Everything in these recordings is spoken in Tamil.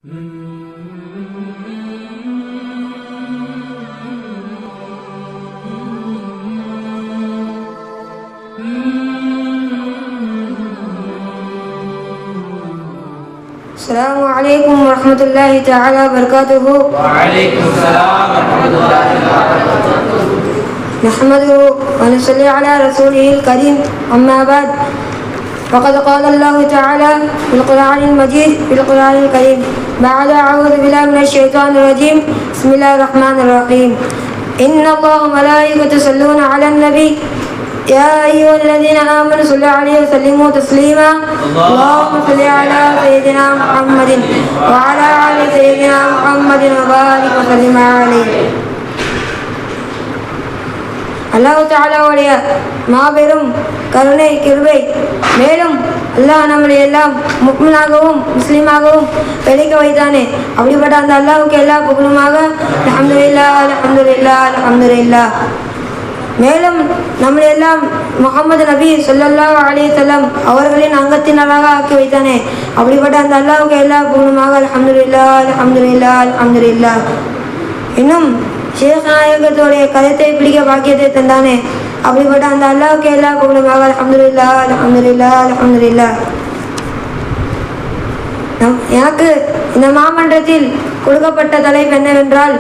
السلام عليكم ورحمة الله تعالى وبركاته. وعليكم السلام ورحمة الله وبركاته. نحمده ونصلي على رسوله الكريم. أما بعد، فقد قال الله تعالى في القرآن المجيد في القرآن الكريم بعد أعوذ بالله من الشيطان الرجيم بسم الله الرحمن الرحيم إن الله وملائكته يصلون على النبي يا أيها الذين آمنوا صلوا عليه وسلموا تسليما اللهم صل على سيدنا محمد وعلى آل سيدنا محمد وبارك وسلم عليه. அல்லாஹ் தஆலாவுடைய மாபெரும் கருணை கிருபை, மேலும் அல்லாஹ் நம்மளை எல்லாம் முக்மினாகவும் முஸ்லீமாகவும் பிழைக்க வைத்தானே, அப்படிப்பட்ட அந்த அல்லாஹ்வுக்கு எல்லா புகழுமாக. அல்ஹம்துலில்லாஹ் அல்ஹம்துலில்லாஹ் அல்ஹம்துலில்லாஹ். மேலும் நம்மளை எல்லாம் முஹம்மது நபி ஸல்லல்லாஹு அலைஹி வஸல்லம் அவர்களின் அங்கத்தினராக ஆக்கி வைத்தானே, அப்படிப்பட்ட அந்த அல்லாஹ்வுக்கு எல்லா புகழுமாக. அல்ஹம்துலில்லாஹ் அல்ஹம்துலில்லாஹ் அல்ஹம்துலில்லாஹ். இன்னும் ஷேக் நாயகத்துடைய கருத்தை பிடிக்க பாக்கியத்தை தந்தானே, அப்படிப்பட்ட அந்த அல்லாஹ்வுக்கு எல்லா புகழுமாக. அல்ஹம்துலில்லாஹ் அல்ஹம்துலில்லாஹ் அல்ஹம்துலில்லாஹ். எனக்கு இந்த மாமன்றத்தில் கொடுக்கப்பட்ட தலைப்பு என்னவென்றால்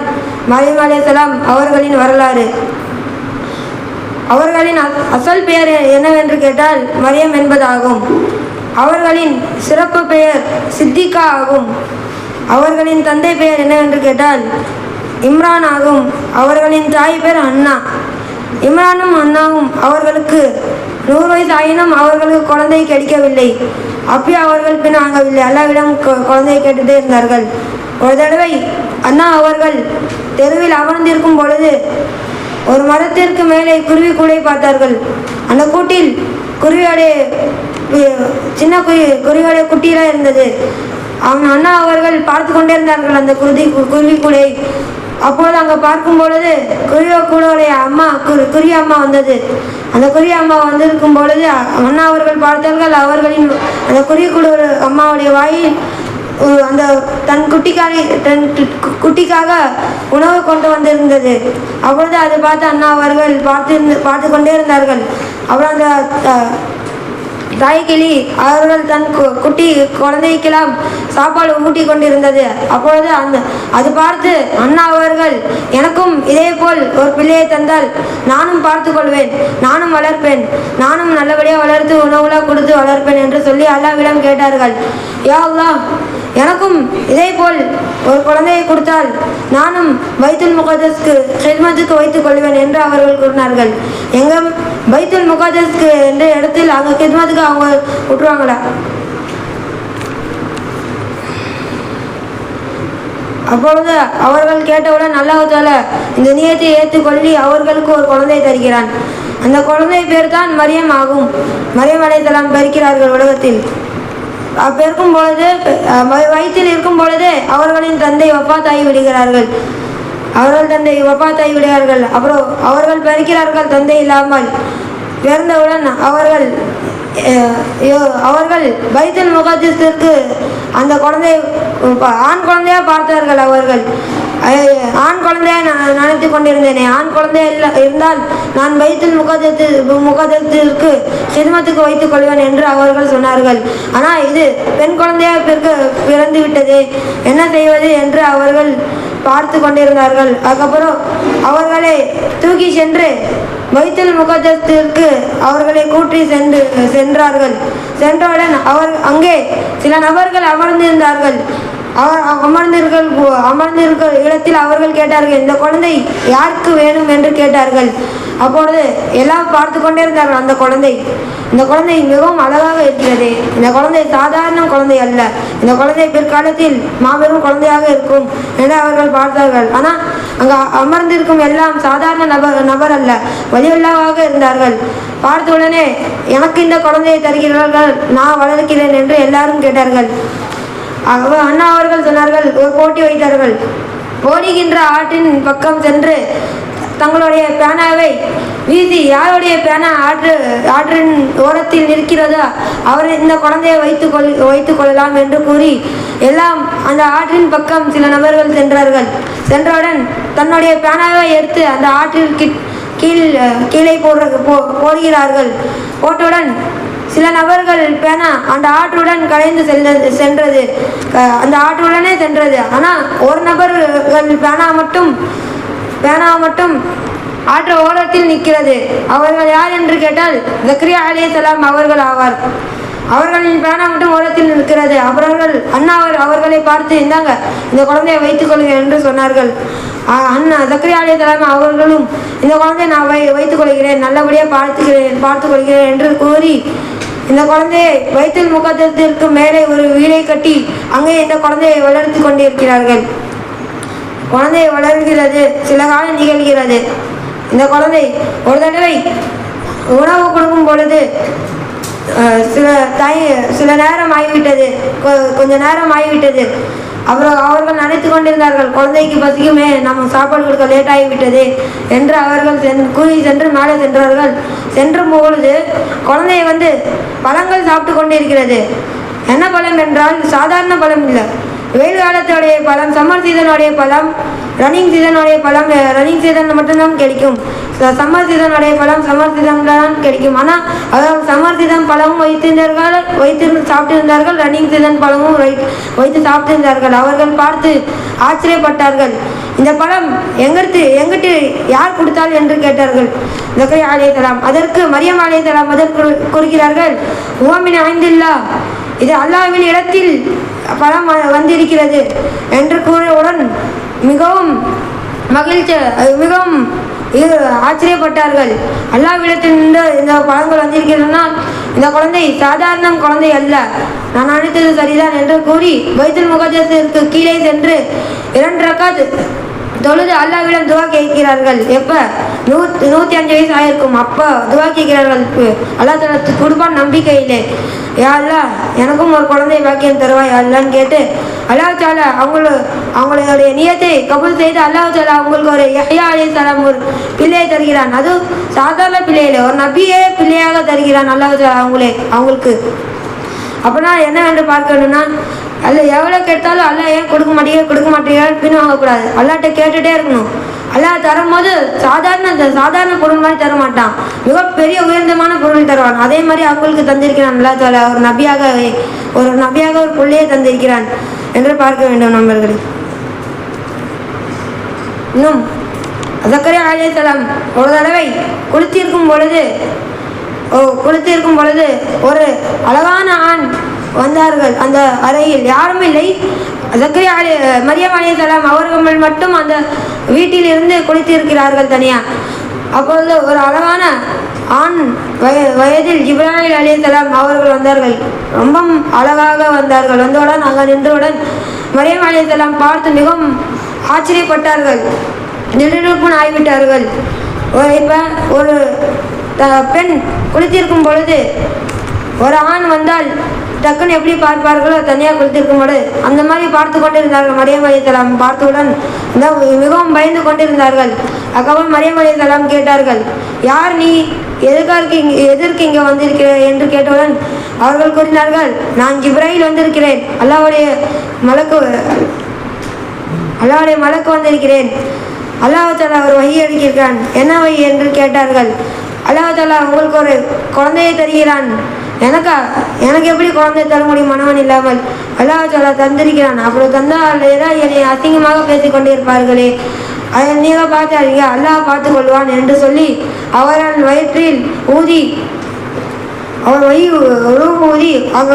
மரியம் அலைஹிஸ்ஸலாம் அவர்களின் வரலாறு. அவர்களின் அசல் பெயர் என்னவென்று கேட்டால் மரியம் என்பதாகும். அவர்களின் சிறப்பு பெயர் சித்திகா ஆகும். அவர்களின் தந்தை பெயர் என்னவென்று கேட்டால் இம்ரான் ஆகும். அவர்களின் தாய் பெயர் அண்ணா. இம்ரானும் அண்ணாவும் அவர்களுக்கு 100 வயது ஆயினும் அவர்களுக்கு குழந்தை கிடைக்கவில்லை. அப்பயே அவர்கள் பின் ஆகவில்லை. அல்லாஹ்விடம் குழந்தை கேட்டுட்டே இருந்தார்கள். ஒரு தடவை அண்ணா அவர்கள் தெருவில் அமர்ந்திருக்கும் பொழுது ஒரு மரத்திற்கு மேலே குருவி கூடை பார்த்தார்கள். அந்த கூட்டில் குருவியோடைய சின்ன குருவியோடைய குட்டியெல்லாம் இருந்தது. அண்ணா அவர்கள் பார்த்து கொண்டே இருந்தார்கள் அந்த குருவி கூடை. அப்பொழுது அங்கே பார்க்கும் பொழுது குருவியோடைய அம்மா குருவி அம்மா வந்தது. அந்த குருவி அம்மா வந்திருக்கும் பொழுது அண்ணா அவர்கள் பார்த்தார்கள். அவர்களின் அந்த குருவி கூட அம்மாவுடைய வாயில் அந்த தன் குட்டிக்காக உணவு கொண்டு வந்திருந்தது. அப்பொழுது அதை பார்த்து அண்ணா அவர்கள் பார்த்து கொண்டே இருந்தார்கள். அப்புறம் அந்த தாய்கிளி அவர்கள் தன் குழந்தைக்கெல்லாம் சாப்பாடு ஊட்டி கொண்டிருந்தது. அப்பொழுது அது பார்த்து அண்ணா அவர்கள் எனக்கும் இதே போல் ஒரு பிள்ளையை தந்தால் நானும் பார்த்து கொள்வேன், நானும் வளர்ப்பேன், நானும் நல்லபடியாக வளர்த்து உணவுலாம் கொடுத்து வளர்ப்பேன் என்று சொல்லி அல்லாஹ்விடம் கேட்டார்கள். யா அல்லாஹ், எனக்கும் இதே போல் ஒரு குழந்தையை கொடுத்தால் நானும் பைத்துல் முகத்தஸ்க்கு ஹித்மத்துக்கு வைத்துக் கொள்வேன் என்று அவர்கள் கூறினார்கள். எங்க பைத்துல் முகத்தஸ்க்கு என்ற இடத்தில் அங்கே ஹித்மத்துக்கு அவங்க விட்டுருவாங்களா? அப்பொழுது அவர்கள் கேட்டவுடன் அல்லாஹ் தஆலா இந்த நியத்தை ஏற்றுக்கொள்ளி அவர்களுக்கு ஒரு குழந்தை தருகிறான். அந்த குழந்தை பேர் தான் மரியம் ஆகும். மரியம் அலைஹிஸ்ஸலாம் பிறக்கிறார்கள் உலகத்தில். பிறக்கும் பொழுது வயிற்றில் இருக்கும் பொழுது அவர்களின் தந்தை வஃபாத்தாகி விடுகிறார்கள். அப்புறம் அவர்கள் பிறக்கிறார்கள் தந்தை இல்லாமல். பிறந்தவுடன் அவர்கள் பைத்துல் முகத்தஸிற்கு அந்த குழந்தை ஆண் குழந்தையா பார்த்தார்கள். அவர்கள் ஆண் குழந்தையா நினைத்து கொண்டிருந்தேனே, ஆண் குழந்தை இருந்தால் நான் பைத்துல் முகத்தஸிற்கு ஹித்மத்துக்கு வைத்துக் கொள்வேன் என்று அவர்கள் சொன்னார்கள். ஆனால் இது பெண் குழந்தையா பிறந்து விட்டது, என்ன செய்வது என்று அவர்கள் பார்த்து கொண்டிருந்தார்கள். அதுக்கப்புறம் அவர்களை தூக்கி சென்று பைத்துல் முகத்தஸிற்கு அவர்களை கூட்டி சென்றார்கள். சென்றவுடன் அங்கே சில நபர்கள் அமர்ந்திருந்தார்கள். அமர்ந்திருக்க இடத்தில் அவர்கள் கேட்டார்கள், இந்த குழந்தை யாருக்கு வேணும் என்று கேட்டார்கள். அப்பொழுது எல்லாம் பார்த்து கொண்டே இருந்தார்கள். இந்த குழந்தை மிகவும் அழகாக இருக்கிறது, இந்த குழந்தை சாதாரண குழந்தை அல்ல, இந்த குழந்தை பிற்காலத்தில் மாபெரும் குழந்தையாக இருக்கும் என்று அவர்கள் பார்த்தார்கள். ஆனால் அங்கே அமர்ந்திருக்கும் எல்லாம் சாதாரண நபர் அல்ல, வலியுள்ளவாக இருந்தார்கள். பார்த்த உடனே எனக்கு இந்த குழந்தையை தருகிறார்கள், நான் வளர்க்கிறேன் என்று எல்லாரும் கேட்டார்கள். அண்ணா அவர்கள் சொன்னார்கள், ஒரு போட்டி வைத்தார்கள். ஓடுகின்ற ஆட்டின் பக்கம் சென்று தங்களுடைய பேனாவை வீசி யாருடைய பேனா ஆற்றின் ஓரத்தில் நிற்கிறதோ அவர் இந்த குழந்தையை வைத்துக் கொள்ளலாம் என்று கூறி எல்லாம் அந்த ஆற்றின் பக்கம் சில நபர்கள் சென்றார்கள். சென்றவுடன் தன்னுடைய பேனாவை எடுத்து அந்த ஆற்றில் கீழே போடுகிறார்கள். போட்டவுடன் சில நபர்கள் பேனா அந்த ஆற்றுடன் கலைந்து சென்றது. அந்த ஆற்றுடனே சென்றது. ஆனால் ஒரு நபர்கள் பேனா மட்டும் ஆற்று ஓரத்தில் நிற்கிறது. அவர்கள் யார் என்று கேட்டால் ஜக்கரியா அலைஹிஸ்ஸலாம் அவர்கள் ஆவார். அவர்களின் பேனா மட்டும் ஓரத்தில் நிற்கிறது. அவர்கள் அண்ணா அவர்களை பார்த்து இந்தாங்க இந்த குழந்தையை வைத்துக் கொள்ளுங்கள் என்று சொன்னார்கள். அண்ணா ஜக்கரியா அலைஹிஸ்ஸலாம் அவர்களும் இந்த குழந்தையை நான் வைத்துக் கொள்கிறேன், நல்லபடியாக பார்த்துக் கொள்கிறேன் என்று கூறி இந்த குழந்தையை பைத்துல் முகத்தத்திற்கு மேலே ஒரு வீடை கட்டி அங்கே இந்த குழந்தையை வளர்த்து கொண்டிருக்கிறார்கள். குழந்தை வளர்கிறது. சில காலம் நிகழ்கிறது. இந்த குழந்தை ஒரு தடவை உணவு கொடுக்கும் பொழுது சில நேரம் ஆகிவிட்டது, கொஞ்ச நேரம் ஆகிவிட்டது. அவர்கள் நினைத்து கொண்டிருந்தார்கள் குழந்தைக்கு பசிக்குமே, நம்ம சாப்பாடு கொடுக்க லேட் ஆகிவிட்டது என்று அவர்கள் கூறி சென்று மேலே சென்றார்கள். சென்ற பொழுது குழந்தைய பழங்கள் சாப்பிட்டு கொண்டிருக்கிறது. என்ன பழம் என்றால் சாதாரண பழம் இல்லை, வெயில் காலத்துடைய பழம், சம்மர் சீசனுடைய பழம், ரன்னிங் சீசனுடைய பழம் ரன்னிங் சீசனில் மட்டும்தான் கிடைக்கும். சம்மர் சீசனுடைய பழம் சம்மர் சீசனில் தான் கிடைக்கும். ஆனால் அதாவது சம்மர் சீசன் பழமும் வைத்து சாப்பிட்டிருந்தார்கள், ரன்னிங் சீசன் பழமும் வைத்து சாப்பிட்டிருந்தார்கள். அவர்கள் பார்த்து ஆச்சரியப்பட்டார்கள். இந்த பழம் எங்கிட்டு யார் கொடுத்தால் என்று கேட்டார்கள் ஜக்கரியா அலைஹிஸ்ஸலாம். அதற்கு மரியம் அலைஹிஸ்ஸலாம் அதற்கு கூறுகிறார்கள், உமின் ஐந்தில்லா, இது அல்லாஹ்வின் இடத்தில் பழம் வந்திருக்கிறது என்று கூறியவுடன் மிகவும் ஆச்சரியப்பட்டார்கள். அல்லாஹ்விடத்திலிருந்து இந்த பழங்கள் வந்திருக்கிறதுனா இந்த குழந்தை சாதாரண குழந்தை அல்ல, நான் நினைத்தது சரிதான் என்று கூறி பைத்துல் முகத்தத்திற்கு கீழே சென்று 2 ரக்காத் தொழுது அல்லாஹ்விடம் துவா கேட்கிறார்கள். எப்போ 105 வயசு ஆயிருக்கும் அப்போ துவா கேட்கிறார்கள். அல்லாஹ் தஆலா கொடுப்பான் நம்பிக்கையிலே. யா அல்லாஹ் எனக்கும் ஒரு குழந்தை பாக்கியம் தருவாய் அல்லான்னு கேட்டு அல்லாஹ் தஆலா அவங்களுடைய நியத்தை கபூல் செய்து அல்லாஹ் தஆலா அவங்களுக்கு ஒரு யஹ்யா அலைஹிஸ்ஸலாம் ஒரு பிள்ளையை தருகிறான். அது சாதாரண பிள்ளையில ஒரு நபியே பிள்ளையாக தருகிறான் அல்லாஹ் தஆலா அவங்களுக்கு. அப்படின்னா என்னவென்று பார்க்கணும்னா அல்ல எவ்வளோ கேட்டாலும் அல்ல ஏன் கொடுக்க மாட்டேங்க பின் வாங்கக்கூடாது. அல்லாட்ட கேட்டுகிட்டே இருக்கணும். அல்லாஹ் தரும்போது சாதாரண பொருள் மாதிரி தர மாட்டான், மிகப்பெரிய உயர்ந்தமான பொருள் தருவான். அதே மாதிரி அவங்களுக்கு தந்திருக்கிறான் அல்லாஹ் தஆலா ஒரு நபியாக ஒரு பிள்ளையை தந்திருக்கிறான் என்று பார்க்க வேண்டும் நண்பர்களே. இன்னும் ஜக்கரியா அலைஹிஸ்ஸலாம் ஒரு தடவை குளித்திருக்கும் பொழுது ஒரு அழகான ஆண் வந்தார்கள். அந்த அறையில் யாரும் இல்லை, ஜக்கரியா மரியம் அலைஹிஸ்ஸலாம் அவர்கள் மட்டும் அந்த வீட்டில் இருந்து குளித்திருக்கிறார்கள் தனியாக. அப்பொழுது ஒரு அழகான ஆண் வயதில் ஜிப்ராயில் அலைஹிஸ்ஸலாம் அவர்கள் வந்தார்கள். ரொம்ப அழகாக வந்தார்கள். வந்தவுடன் அங்கே நின்றவுடன் மரியம் அலைஹிஸ்ஸலாம் பார்த்து மிகவும் ஆச்சரியப்பட்டார்கள், திடீர்னு ஆகிவிட்டார்கள். இப்போ ஒரு பெண் குளித்திருக்கும் பொழுது ஒரு ஆண் வந்தால் டக்குன்னு எப்படி பார்ப்பார்களோ தனியாக குளித்திருக்கும் பொழுது அந்த மாதிரி பார்த்து கொண்டிருந்தார்கள். மரியம் அலைஹிஸ்ஸலாம் பார்த்தவுடன் மிகவும் பயந்து கொண்டிருந்தார்கள். அதுக்கப்புறம் மரியம் அலைஹிஸ்ஸலாம் கேட்டார்கள், யார் நீ, எதற்கு இங்கே வந்திருக்கிறேன் என்று கேட்டவுடன் அவர்கள் கூறினார்கள், நான் ஜிப்ராயில் வந்திருக்கிறேன், அல்லாஹ்வுடைய மலக்கு வந்திருக்கிறேன். அல்லாஹ் தஆலா ஒரு வஹி அளிக்கிறான். என்ன வஹி என்று கேட்டார்கள். அல்லாஹ் தஆலா உங்களுக்கு ஒரு குழந்தையை தருகிறான். எனக்கு எப்படி குழந்தை தர முடியும் மனவன் இல்லாமல்? அல்லாஹ் தஆலா தந்திருக்கிறான். அப்படி தந்தால் ஏதாவது என்னை அசிங்கமாக பேசிக் கொண்டிருப்பார்களே, அதை நீங்கள் பார்த்தாருங்க, அல்லாஹ் பார்த்து கொள்வான் என்று சொல்லி அவர்கள் வயிற்றில் ஊதி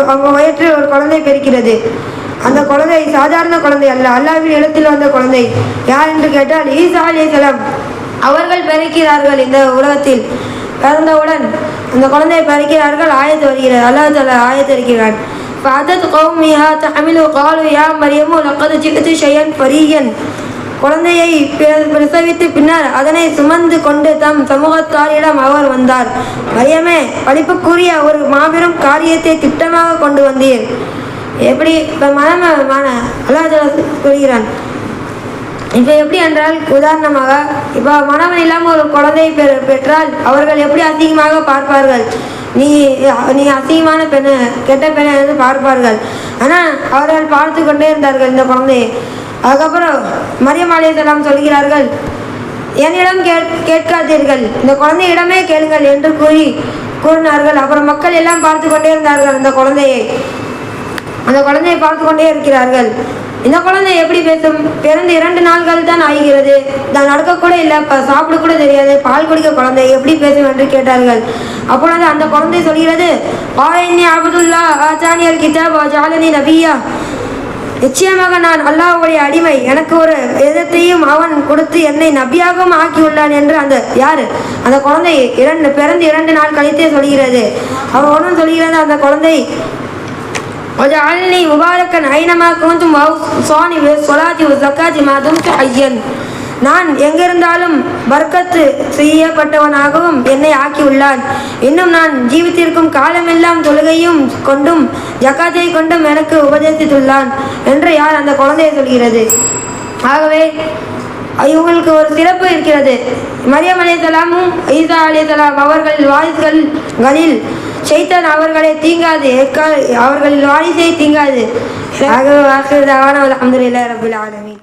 அவங்க வயிற்றில் ஒரு குழந்தை பிறக்கிறது. அந்த குழந்தை சாதாரண குழந்தை அல்ல, அல்லாஹ்வின் இடத்தில் வந்த குழந்தை. யார் என்று கேட்டால் ஈசா அலைஹிஸ்ஸலாம் அவர்கள் பிறக்கிறார்கள். இந்த உலகத்தில் பிறந்தவுடன் அந்த குழந்தையை பிறக்கிறார்கள். ஆயத்து வருகிறது, அல்லாஹ் தஆலா ஆயத்து இருக்கிறான். ஃபஅதத் கௌமிஹா தஹமிலு காலு யா மரியமு லக்கத் ஜிஅதி ஷையன் ஃபரியன். குழந்தையை பிரசவித்து பின்னர் அதனை சுமந்து கொண்டு தம் சமூகத்தாரிடம் அவர் வந்தார். மரியமே, படிப்புக்குரிய ஒரு மாபெரும் காரியத்தை திட்டமாக கொண்டு வந்தீர். எப்படி இப்போ அல்லாஹ் தஆலா கூறுகிறான், இப்போ எப்படி என்றால் உதாரணமாக இப்போ மனவன் இல்லாமல் ஒரு குழந்தையை பெற்றால் அவர்கள் எப்படி அசிங்கமாக பார்ப்பார்கள். நீ அசிங்கமான பெண்ணு கெட்ட பெண்ணை என்று பார்ப்பார்கள். ஆனால் அவர்கள் பார்த்து கொண்டே இருந்தார்கள் இந்த குழந்தையை. அதுக்கப்புறம் மரியம் அலைஹிஸ்ஸலாம் சொல்கிறார்கள், என்னிடம் கேட்காதீர்கள், இந்த குழந்தையிடமே கேளுங்கள் என்று கூறினார்கள். அப்புறம் மக்கள் எல்லாம் பார்த்து கொண்டே இருந்தார்கள் அந்த குழந்தையை பார்த்து கொண்டே இருக்கிறார்கள். இந்த குழந்தை எப்படி பேசும்? பிறந்து 2 நாட்கள் தான் ஆகிறது, தான் நடக்கக்கூட இல்லை, சாப்பிட கூட தெரியாது, பால் குடிக்க குழந்தை எப்படி பேசும் என்று கேட்டார்கள். அப்பொழுது அந்த குழந்தை சொல்கிறது, பாயினி அபுதுல்லா ஆச்சானியல் கிதாப் ஜாலனி நபியா, நிச்சயமாக நான் அல்லாஹ்வுடைய அடிமை, எனக்கு ஒரு வேதத்தையும் அவன் கொடுத்து என்னை நபியாகவும் ஆக்கியுள்ளான் என்று அந்த குழந்தை பிறந்து 2 நாள் கழித்தே சொல்கிறது. அவனும் சொல்கிறது அந்த குழந்தை, وجعلني مباركا أينما كنت وأوصاني بالصلاة والزكاة ما دمت حيا. நான் எங்கிருந்தாலும் பர்க்கத்து செய்யப்பட்டவனாகவும் என்னை ஆக்கியுள்ளான். இன்னும் நான் ஜீவித்திருக்கும் காலமெல்லாம் தொழுகையும் கொண்டும் ஜக்காத்தை கொண்டும் எனக்கு உபதேசித்துள்ளான் என்று அந்த குழந்தையை சொல்கிறது. ஆகவே இவங்களுக்கு ஒரு சிறப்பு இருக்கிறது. மரியம் அலைஹிஸ்ஸலாமும் ஈசா அலைஹிஸ்ஸலாம் அவர்கள் வாரிசுகளில் ஷைத்தான் அவர்களை தீங்காது, அவர்களின் வாரிசை தீங்காது. ஆகவே அல்ஹம்துலில்லாஹி ரப்பில் ஆலமீன்.